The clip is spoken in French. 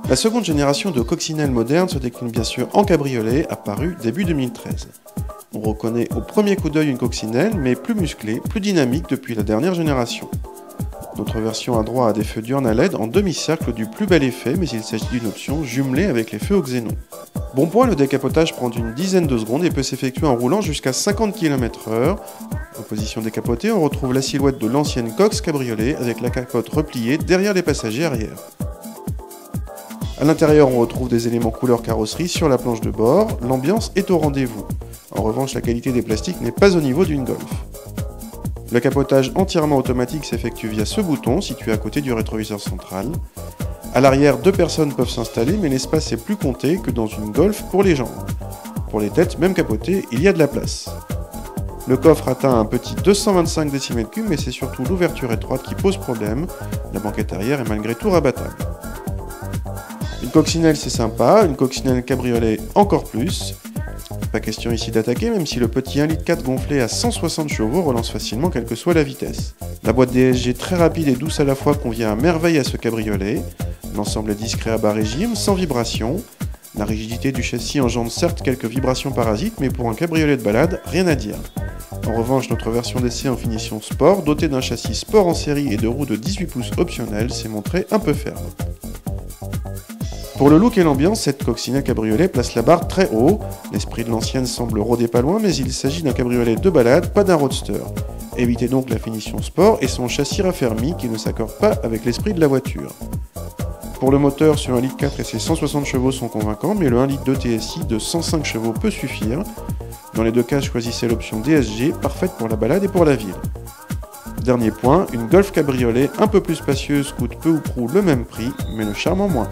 La seconde génération de coccinelles modernes se décline bien sûr en cabriolet, apparu début 2013. On reconnaît au premier coup d'œil une coccinelle, mais plus musclée, plus dynamique depuis la dernière génération. Notre version a droit à des feux diurnes à LED en demi-cercle du plus bel effet, mais il s'agit d'une option jumelée avec les feux au xénon. Bon point, le décapotage prend une dizaine de secondes et peut s'effectuer en roulant jusqu'à 50 km/h. En position décapotée, on retrouve la silhouette de l'ancienne Cox cabriolet avec la capote repliée derrière les passagers arrière. À l'intérieur, on retrouve des éléments couleur carrosserie sur la planche de bord. L'ambiance est au rendez-vous. En revanche, la qualité des plastiques n'est pas au niveau d'une Golf. Le capotage entièrement automatique s'effectue via ce bouton situé à côté du rétroviseur central. À l'arrière, 2 personnes peuvent s'installer, mais l'espace est plus compté que dans une Golf pour les jambes. Pour les têtes, même capotées, il y a de la place. Le coffre atteint un petit 225 cm3, mais c'est surtout l'ouverture étroite qui pose problème. La banquette arrière est malgré tout rabattable. Une coccinelle c'est sympa, une coccinelle cabriolet encore plus. Pas question ici d'attaquer, même si le petit 1,4 litre gonflé à 160 chevaux relance facilement quelle que soit la vitesse. La boîte DSG très rapide et douce à la fois convient à merveille à ce cabriolet. L'ensemble est discret à bas régime, sans vibration. La rigidité du châssis engendre certes quelques vibrations parasites, mais pour un cabriolet de balade, rien à dire. En revanche, notre version d'essai en finition sport, dotée d'un châssis sport en série et de roues de 18 pouces optionnelles, s'est montrée un peu ferme. Pour le look et l'ambiance, cette coccinelle cabriolet place la barre très haut. L'esprit de l'ancienne semble rôder pas loin, mais il s'agit d'un cabriolet de balade, pas d'un roadster. Évitez donc la finition sport et son châssis raffermi qui ne s'accorde pas avec l'esprit de la voiture. Pour le moteur, ce 1,4 litre et ses 160 chevaux sont convaincants, mais le 1 litre de TSI de 105 chevaux peut suffire. Dans les deux cas, choisissez l'option DSG, parfaite pour la balade et pour la ville. Dernier point, une Golf cabriolet un peu plus spacieuse coûte peu ou prou le même prix, mais le charme en moins.